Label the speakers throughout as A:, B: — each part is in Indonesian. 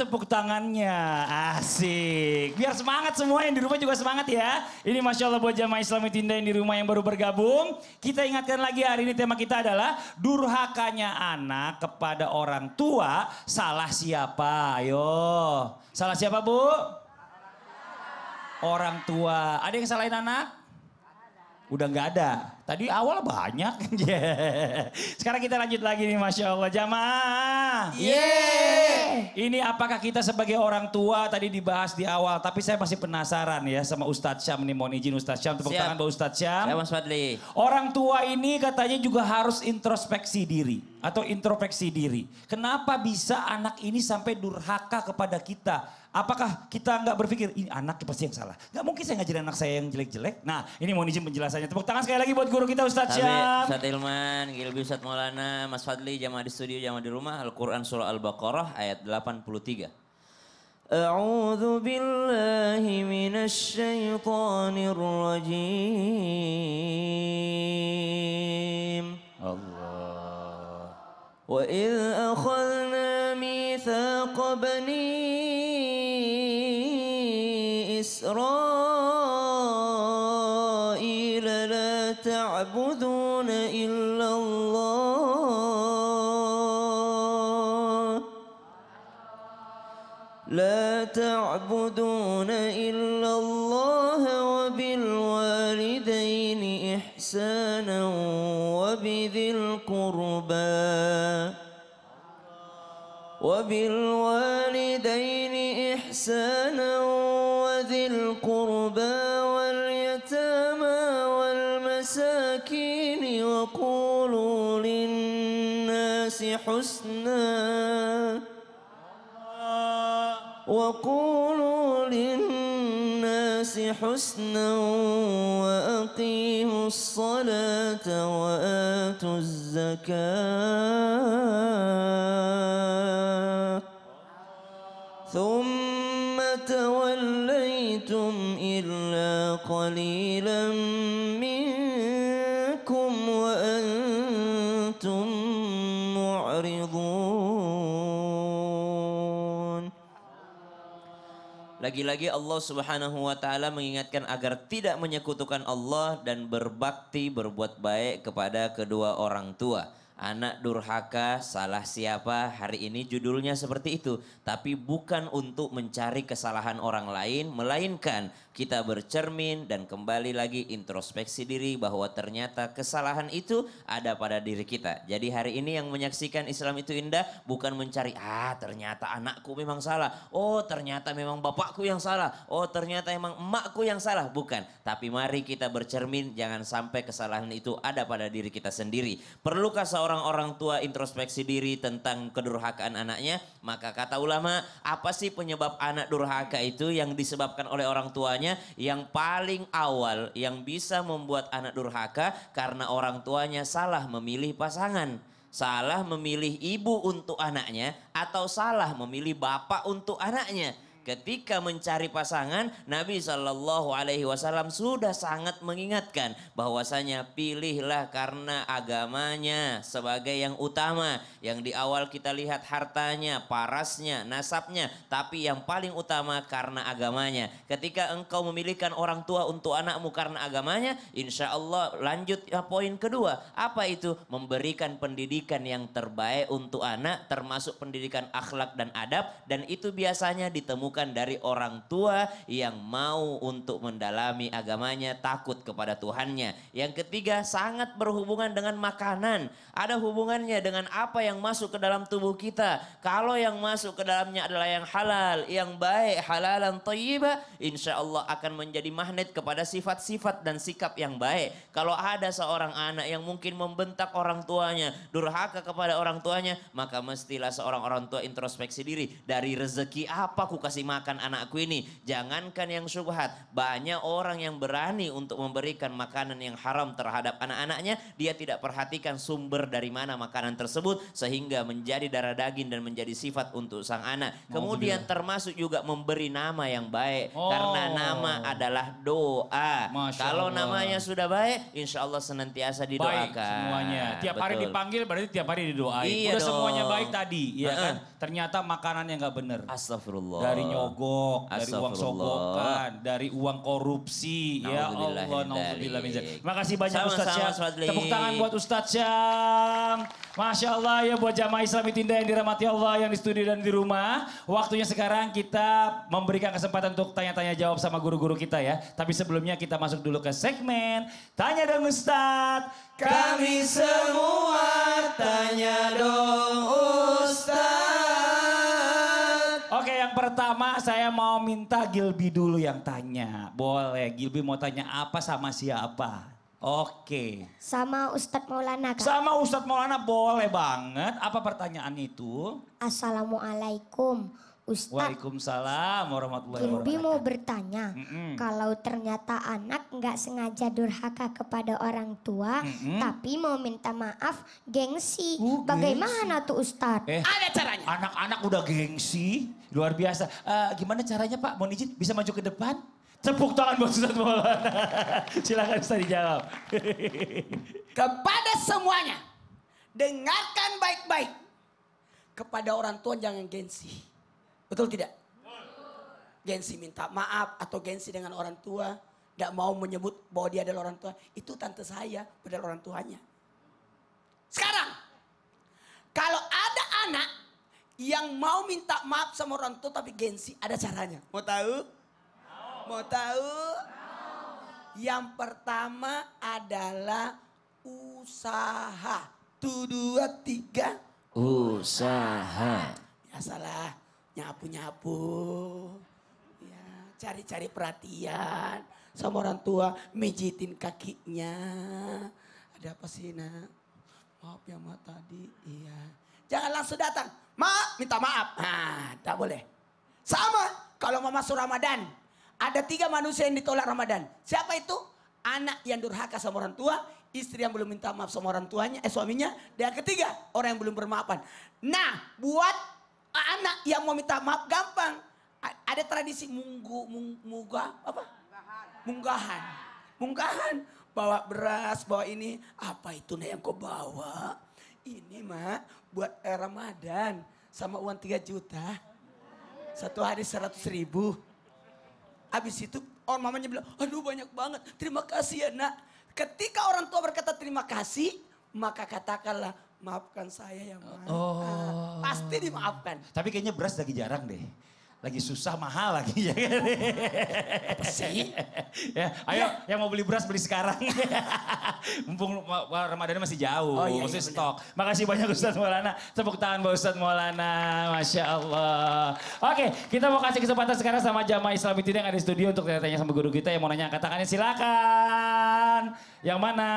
A: tepuk tangannya. Asik. Biar semangat semua yang di rumah juga semangat ya. Ini Masya Allah buat jamaah Islam Tinda yang di rumah yang baru bergabung. Kita ingatkan lagi hari ini tema kita adalah durhakanya anak kepada orang tua. Salah siapa? Ayo. Salah siapa Bu? Orang tua. Ada yang salahin anak? Udah nggak ada. Tadi awal banyak. Sekarang kita lanjut lagi nih Masya Allah. Jamaah.
B: Yeay.
A: Ini apakah kita sebagai orang tua tadi dibahas di awal. Tapi saya masih penasaran ya sama Ustadz Syam nih. Mohon izin Ustadz Syam. Tepuk tangan buat Ustadz Syam.
B: Ya Mas Fadli.
A: Orang tua ini katanya juga harus introspeksi diri. Atau introspeksi diri. Kenapa bisa anak ini sampai durhaka kepada kita? Apakah kita nggak berpikir ini anak pasti yang salah? Nggak mungkin saya ngajarin anak saya yang jelek-jelek. Nah ini mohon izin penjelasannya. Tepuk tangan sekali lagi buat guru kita Ustadz Syam.
B: Ustadz Ilman, Gilbi Ustadz Maulana, Mas Fadli, jamaah di studio, jamaah di rumah. Al-Quran surah Al-Baqarah ayat 83. A'udzu billahi minasy syaithanir rajim.
A: Allah.
B: Wa idz akhadna mitsaqa bani إسرائيل لا تعبدون إلا الله وبالوالدين إحسانا وبذي القربى واليتامى والمساكين وقولوا للناس حسنا وأقيموا الصلاة وآتوا الزكاة ثم توليتم إلا قليلا منكم وأنتم معرضون. Lagi-lagi Allah Subhanahu wa taala mengingatkan agar tidak menyekutukan Allah dan berbakti berbuat baik kepada kedua orang tua. Anak durhaka, salah siapa? Hari ini judulnya seperti itu. Tapi bukan untuk mencari kesalahan orang lain, melainkan kita bercermin dan kembali lagi introspeksi diri bahwa ternyata kesalahan itu ada pada diri kita. Jadi hari ini yang menyaksikan Islam itu indah bukan mencari, ternyata anakku memang salah. Oh ternyata memang bapakku yang salah. Oh ternyata memang emakku yang salah. Bukan. Tapi mari kita bercermin, jangan sampai kesalahan itu ada pada diri kita sendiri. Perlukah orang tua introspeksi diri tentang kedurhakaan anaknya? Maka kata ulama, apa sih penyebab anak durhaka itu yang disebabkan oleh orang tuanya? Yang paling awal yang bisa membuat anak durhaka karena orang tuanya salah memilih pasangan. Salah memilih ibu untuk anaknya atau salah memilih bapak untuk anaknya. Ketika mencari pasangan, Nabi SAW sudah sangat mengingatkan bahwasanya pilihlah karena agamanya sebagai yang utama. Yang di awal kita lihat hartanya, parasnya, nasabnya, tapi yang paling utama karena agamanya. Ketika engkau memilihkan orang tua untuk anakmu karena agamanya, insya Allah lanjut poin kedua. Apa itu? Memberikan pendidikan yang terbaik untuk anak, termasuk pendidikan akhlak dan adab, dan itu biasanya ditemukan dari orang tua yang mau untuk mendalami agamanya, takut kepada Tuhannya. Yang ketiga, sangat berhubungan dengan makanan. Ada hubungannya dengan apa yang masuk ke dalam tubuh kita. Kalau yang masuk ke dalamnya adalah yang halal, yang baik, halalan thayyibah, insya Allah akan menjadi magnet kepada sifat-sifat dan sikap yang baik. Kalau ada seorang anak yang mungkin membentak orang tuanya, durhaka kepada orang tuanya, maka mestilah seorang orang tua introspeksi diri. Dari rezeki apa ku kasih makan anakku ini? Jangankan yang syubhat, banyak orang yang berani untuk memberikan makanan yang haram terhadap anak-anaknya, dia tidak perhatikan sumber dari mana makanan tersebut sehingga menjadi darah daging dan menjadi sifat untuk sang anak. Kemudian termasuk juga memberi nama yang baik, karena nama adalah doa. Kalau namanya sudah baik, insya Allah senantiasa didoakan.
A: Baik semuanya. Tiap hari dipanggil berarti tiap hari didoain.
B: Iya
A: udah
B: dong.
A: semuanya baik tadi, ya kan? ternyata makanannya nggak bener.
B: Astagfirullah.
A: Dari nyogok, dari uang
B: Astagfirullah.
A: sogokan, dari uang korupsi. Ya Allah, nauzubillah min dzalik. Makasih banyak
B: Sama-sama,
A: Ustadz Syam.
B: Mas Fadli.
A: Tepuk tangan buat Ustadz Syam. Masya Allah ya buat jamaah Islami Tinda yang dirahmati Allah yang di studio dan di rumah. Waktunya sekarang kita memberikan kesempatan untuk tanya-tanya jawab sama guru-guru kita ya. Tapi sebelumnya kita masuk dulu ke segmen Tanya Dong Ustadz.
B: Kami semua tanya dong Ustaz.
A: Oke, yang pertama saya mau minta Gilby dulu yang tanya. Boleh, Gilby mau tanya apa sama siapa? Oke.
C: Sama Ustadz Maulana, Kak.
A: Sama Ustadz Maulana boleh banget. Apa pertanyaan itu?
C: Assalamualaikum, Ustadz.
A: Waalaikumsalam warahmatullahi
C: Gilby
A: wabarakatuh.
C: mau bertanya,
A: Mm-mm.
C: kalau ternyata anak nggak sengaja durhaka kepada orang tua, tapi mau minta maaf, gengsi.
A: Gengsi.
C: Bagaimana tuh Ustadz?
D: Ada caranya.
A: Anak-anak udah gengsi, luar biasa. Gimana caranya Pak? Mohon izin bisa maju ke depan? Tepuk tangan buat Ustadz Maulana. Silakan Ustadz dijawab.
D: Kepada semuanya, dengarkan baik-baik. Kepada orang tua jangan gengsi. Betul tidak? Gengsi minta maaf atau gengsi dengan orang tua. Tidak mau menyebut bahwa dia adalah orang tua. Itu tante saya padahal orang tuanya. Sekarang, kalau ada anak yang mau minta maaf sama orang tua tapi gengsi, ada caranya. Mau tahu? Mau tahu? Yang pertama adalah usaha. 1, 2, 3.
B: Usaha.
D: Biasalah nyapu-nyapu. Ya, cari-cari perhatian sama orang tua, mijitin kakinya. Ada apa sih, Nak? Maaf ya, Ma, tadi. Iya. Jangan langsung datang. Ma, minta maaf. Nah, tak boleh. Sama kalau mau masuk Ramadan. Ada 3 manusia yang ditolak Ramadan. Siapa itu? Anak yang durhaka sama orang tua, istri yang belum minta maaf sama orang tuanya, suaminya. Dan yang ketiga, orang yang belum bermaafan. Nah, buat anak yang mau minta maaf gampang. Ada tradisi munggahan. Bawa beras, bawa ini. Apa itu Nek yang kau bawa? Ini Mak, buat Ramadan. Sama uang 3 juta. 1 hari 100.000. Habis itu orang mamanya bilang, aduh banyak banget. Terima kasih ya Nak. Ketika orang tua berkata terima kasih, maka katakanlah maafkan saya ya Ma. Pasti dimaafkan.
A: Tapi kayaknya beras lagi jarang deh. Lagi susah, mahal lagi ya kan?
D: Apa sih?
A: Ya, ayo yang mau beli beras beli sekarang. Mumpung Ramadannya masih jauh,
D: Oh, iya,
A: masih
D: iya,
A: stok. Makasih banyak Ustadz Maulana. Tepuk tangan buat Ustadz Maulana. Masya Allah. Oke, kita mau kasih kesempatan sekarang sama jamaah Islami Tinda yang ada di studio untuk tanya-tanya sama guru kita yang mau nanya angkat tangannya silakan. Yang mana?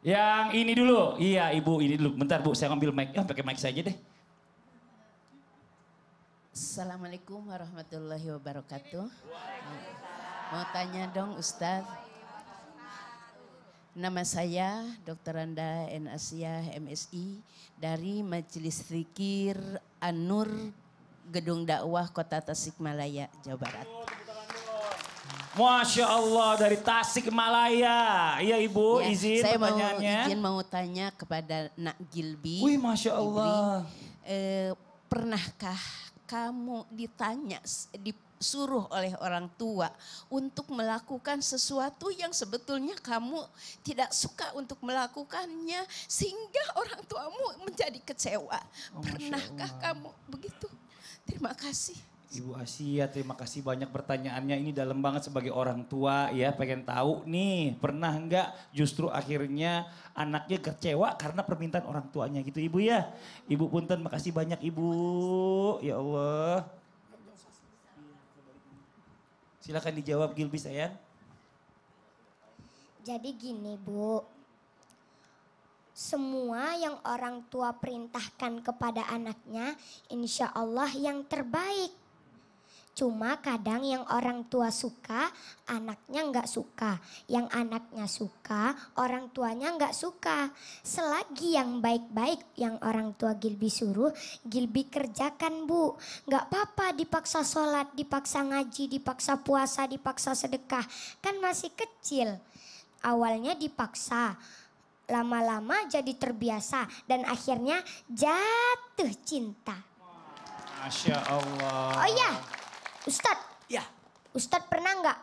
A: Yang ini dulu. Iya ibu, ini dulu. Bentar bu, saya ambil mic. Ya pakai mic saja deh.
E: Assalamualaikum warahmatullahi wabarakatuh. Mau tanya dong Ustadz. Nama saya Dr. Randa N. Asia MSI dari Majelis Zikir An-Nur Gedung Dakwah Kota Tasikmalaya, Jawa Barat.
A: Masya Allah dari Tasikmalaya. Iya ibu,
E: Ya,
A: izin
E: saya
A: pertanyaannya.
E: mau tanya kepada Nak Gilby.
A: Wih Masya Allah.
E: Pernahkah kamu disuruh oleh orang tua untuk melakukan sesuatu yang sebetulnya kamu tidak suka untuk melakukannya sehingga orang tuamu menjadi kecewa? Pernahkah kamu begitu? Terima kasih.
A: Ibu Asia, terima kasih banyak pertanyaannya. Ini dalam banget sebagai orang tua ya. Pengen tahu nih, pernah nggak justru akhirnya anaknya kecewa karena permintaan orang tuanya gitu Ibu ya. Ibu punten, makasih banyak Ibu. Ya Allah. Silakan dijawab Gilby sayang.
C: Jadi gini Bu, semua yang orang tua perintahkan kepada anaknya, insya Allah yang terbaik. Cuma kadang yang orang tua suka, anaknya nggak suka. Yang anaknya suka, orang tuanya nggak suka. Selagi yang baik-baik yang orang tua Gilby suruh, Gilby kerjakan Bu. Nggak apa-apa dipaksa sholat, dipaksa ngaji, dipaksa puasa, dipaksa sedekah. Kan masih kecil. Awalnya dipaksa, lama-lama jadi terbiasa dan akhirnya jatuh cinta.
A: Masya Allah.
C: Oh iya, Ustadz.
D: Ya,
C: Ustadz pernah nggak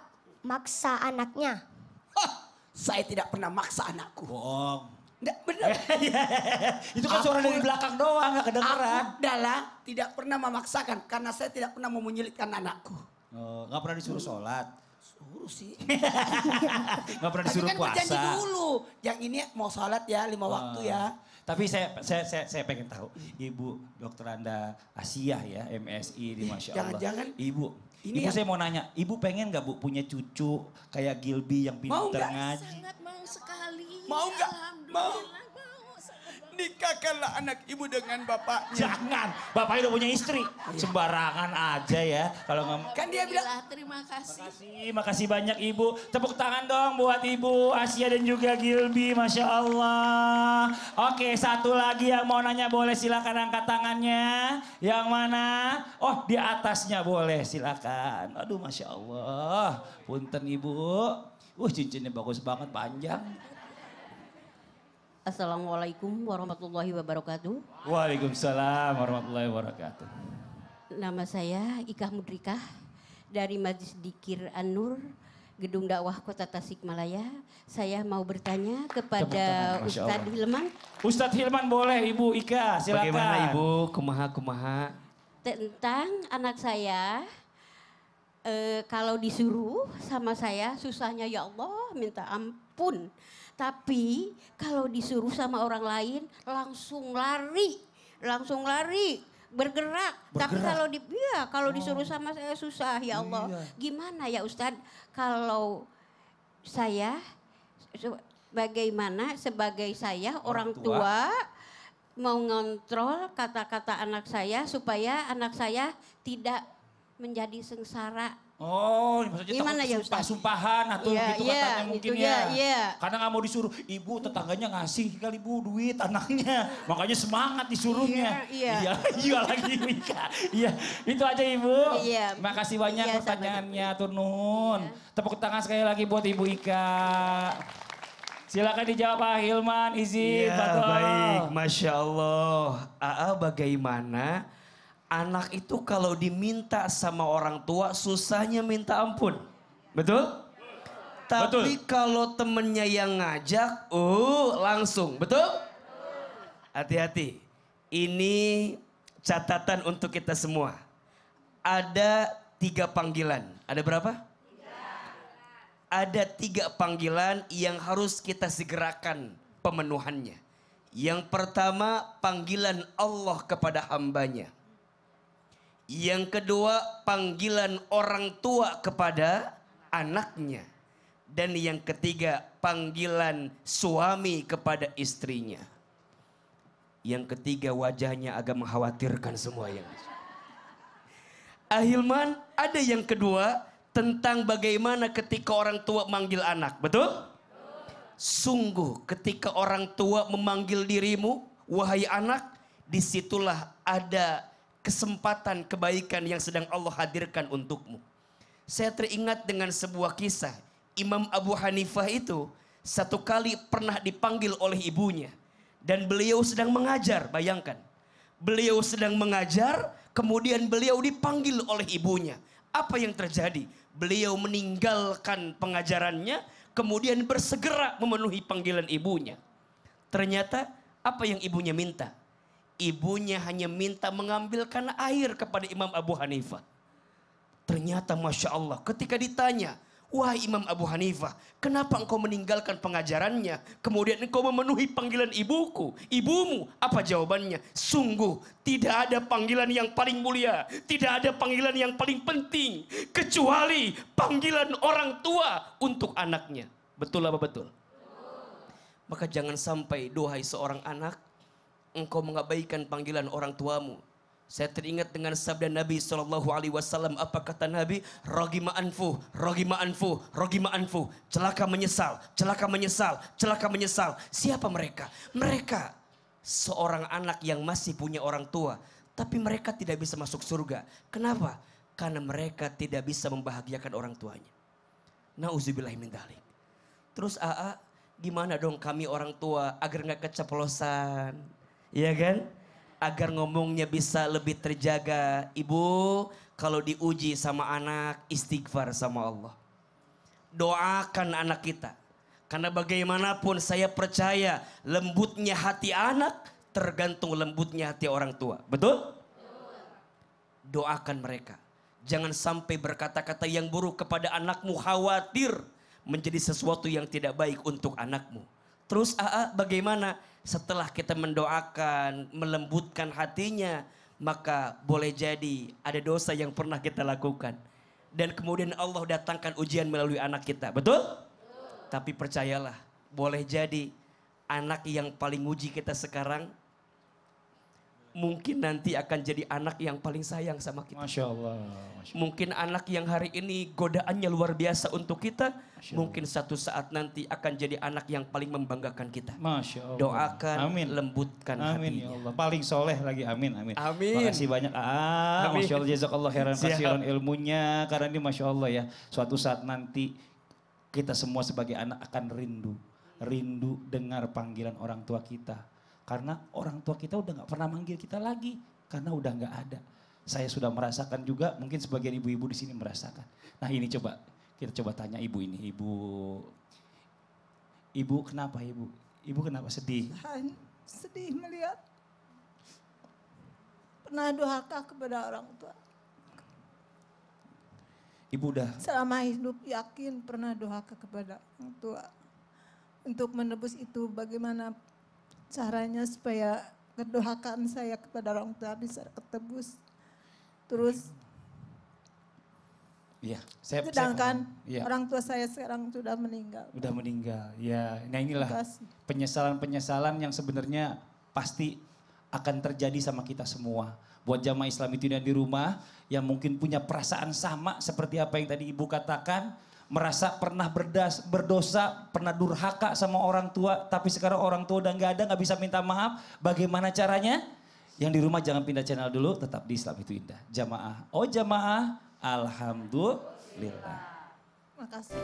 C: maksa anaknya?
D: saya tidak pernah maksa anakku.
A: Bohong.
D: Nggak, benar.
A: Itu kan suara dari belakang doang, gak kedengeran.
D: Aku adalah tidak pernah memaksakan karena saya tidak pernah mau menyulitkan anakku.
A: Oh, gak pernah disuruh sholat.
D: Suruh sih.
A: Gak pernah
D: Tapi
A: disuruh
D: kan berjanji
A: puasa.
D: dulu. Yang ini mau sholat ya 5 waktu ya.
A: Tapi saya pengen tahu, Ibu Dokter Anda Asiah ya, MSI di Masya Allah.
D: Jangan-jangan
A: Ibu,
D: ini
A: Ibu
D: yang-
A: saya mau nanya, Ibu pengen gak Bu punya cucu kayak Gilby yang
D: Mau
A: pinter
D: nggak?
A: ngaji?
E: Sangat mau sekali.
D: Mau nggak? Mau.
E: Alhamdulillah, mau sangat.
D: Nikahkanlah anak ibu dengan bapaknya.
A: Jangan, bapaknya udah punya istri. Sembarangan aja ya. Kalau nggak
D: Kan dia bilang,
E: Alhamdulillah, terima kasih.
A: Makasih banyak Ibu. Tepuk tangan dong buat Ibu Asia dan juga Gilby, Masya Allah. Oke, satu lagi yang mau nanya boleh silakan angkat tangannya. Yang mana? Oh, di atasnya boleh silakan. Aduh, Masya Allah. Punten Ibu. Cincinnya bagus banget, panjang.
F: Assalamualaikum warahmatullahi wabarakatuh.
A: Waalaikumsalam warahmatullahi wabarakatuh.
F: Nama saya Ika Mudrikah dari Majelis Dzikir An-Nur, Gedung Dakwah Kota Tasikmalaya. Saya mau bertanya kepada
A: Tepuk tangan, Masya
F: Ustadz
A: Allah.
F: Hilman
A: Ustadz Hilman boleh, Ibu Ika silakan.
G: Bagaimana Ibu? Kumaha?
F: tentang anak saya. Kalau disuruh sama saya susahnya ya Allah minta ampun. Tapi kalau disuruh sama orang lain langsung lari, bergerak. Tapi kalau disuruh sama saya susah ya Allah. Gimana ya Ustadz kalau saya bagaimana sebagai saya orang tua mau ngontrol kata-kata anak saya supaya anak saya tidak menjadi sengsara.
A: Oh, maksudnya
F: Gimana
A: takut
F: ya, Ustaz?
A: sumpah-sumpahan atau
F: Iya,
A: gitu
F: iya,
A: katanya mungkin
F: gitu
A: ya.
F: ya, iya.
A: Karena nggak mau disuruh, ibu tetangganya ngasih kali Bu duit anaknya. Makanya semangat disuruhnya.
F: Iya.
A: Iya lagi Ibu Ika. Iya, itu aja Ibu.
F: Iya.
A: Makasih banyak
F: Iya,
A: pertanyaannya, Tur Nuhun. Tepuk tangan sekali lagi buat Ibu Ika. Silakan dijawab Pak Hilman, izin.
G: Iya
A: Betul.
G: baik, Masya Allah. Aa bagaimana anak itu kalau diminta sama orang tua susahnya minta ampun. Betul? Tapi kalau temennya yang ngajak, langsung. Betul? Hati-hati. Ini catatan untuk kita semua. Ada 3 panggilan. Ada berapa? Ada 3 panggilan yang harus kita segerakan pemenuhannya. Yang pertama panggilan Allah kepada hambanya. Yang kedua panggilan orang tua kepada anaknya. Dan yang ketiga panggilan suami kepada istrinya. Yang ketiga wajahnya agak mengkhawatirkan semua yang. Ahilman ada yang kedua tentang bagaimana ketika orang tua manggil anak. Betul? Sungguh ketika orang tua memanggil dirimu, wahai anak, disitulah ada kesempatan kebaikan yang sedang Allah hadirkan untukmu. Saya teringat dengan sebuah kisah. Imam Abu Hanifah itu satu kali pernah dipanggil oleh ibunya. Dan beliau sedang mengajar, bayangkan. Beliau sedang mengajar, kemudian beliau dipanggil oleh ibunya. Apa yang terjadi? Beliau meninggalkan pengajarannya, kemudian bersegera memenuhi panggilan ibunya. Ternyata apa yang ibunya minta? Ibunya hanya minta mengambilkan air kepada Imam Abu Hanifah. Ternyata Masya Allah ketika ditanya, wahai Imam Abu Hanifah, kenapa engkau meninggalkan pengajarannya? Kemudian engkau memenuhi panggilan ibumu. Apa jawabannya? Sungguh tidak ada panggilan yang paling mulia. Tidak ada panggilan yang paling penting. Kecuali panggilan orang tua untuk anaknya. Betul apa betul? Maka jangan sampai duhai seorang anak, engkau mengabaikan panggilan orang tuamu. Saya teringat dengan sabda Nabi SAW. Apa kata Nabi? Rogima anfu, rogima anfu, rogima anfu. Celaka menyesal, celaka menyesal, celaka menyesal. Siapa mereka? Mereka seorang anak yang masih punya orang tua. Tapi mereka tidak bisa masuk surga. Kenapa? Karena mereka tidak bisa membahagiakan orang tuanya. Nauzubillah min dzalik. Terus gimana dong kami orang tua agar nggak keceplosan? Iya kan? agar ngomongnya bisa lebih terjaga. Ibu, kalau diuji sama anak, istighfar sama Allah. Doakan anak kita. Karena bagaimanapun saya percaya lembutnya hati anak tergantung lembutnya hati orang tua. Betul? Doakan mereka. Jangan sampai berkata-kata yang buruk kepada anakmu, khawatir menjadi sesuatu yang tidak baik untuk anakmu. Terus bagaimana? Setelah kita mendoakan, melembutkan hatinya, maka boleh jadi ada dosa yang pernah kita lakukan. Dan kemudian Allah datangkan ujian melalui anak kita. Betul? Tapi percayalah, boleh jadi anak yang paling uji kita sekarang mungkin nanti akan jadi anak yang paling sayang sama kita.
A: Masya Allah.
G: Mungkin anak yang hari ini godaannya luar biasa untuk kita, mungkin satu saat nanti akan jadi anak yang paling membanggakan kita.
A: Masya Allah.
G: Doakan,
A: amin.
G: lembutkan
A: Amin ya
G: hatinya.
A: Allah. Paling soleh lagi, amin, amin.
G: Amin.
A: Makasih banyak.
G: Amin.
A: Masya Allah, jazakallah khairan
G: Siap.
A: kasihan ilmunya. Karena ini Masya Allah ya, suatu saat nanti kita semua sebagai anak akan rindu. Rindu dengar panggilan orang tua kita. Karena orang tua kita udah gak pernah manggil kita lagi. Karena udah gak ada. Saya sudah merasakan juga, mungkin sebagian ibu-ibu di sini merasakan. Nah ini coba, kita coba tanya ibu ini. Ibu kenapa ibu? Ibu kenapa sedih?
H: Sedih melihat pernah durhaka kepada orang tua.
A: Ibu udah
H: Selama hidup yakin pernah durhaka kepada orang tua. Untuk menebus itu bagaimana caranya supaya kedurhakaan saya kepada orang tua bisa ketebus. Terus
A: iya,
H: sedangkan
A: iya.
H: orang tua saya sekarang sudah meninggal.
A: Udah meninggal. Ya, nah inilah
H: Terima kasih.
A: penyesalan-penyesalan yang sebenarnya pasti akan terjadi sama kita semua. Buat jamaah Islam itu yang di rumah yang mungkin punya perasaan sama seperti apa yang tadi Ibu katakan, merasa pernah berdosa, pernah durhaka sama orang tua, tapi sekarang orang tua udah nggak ada, nggak bisa minta maaf. Bagaimana caranya? Yang di rumah jangan pindah channel dulu, tetap di Islam itu Indah. Jamaah, oh jamaah, alhamdulillah.
H: Makasih.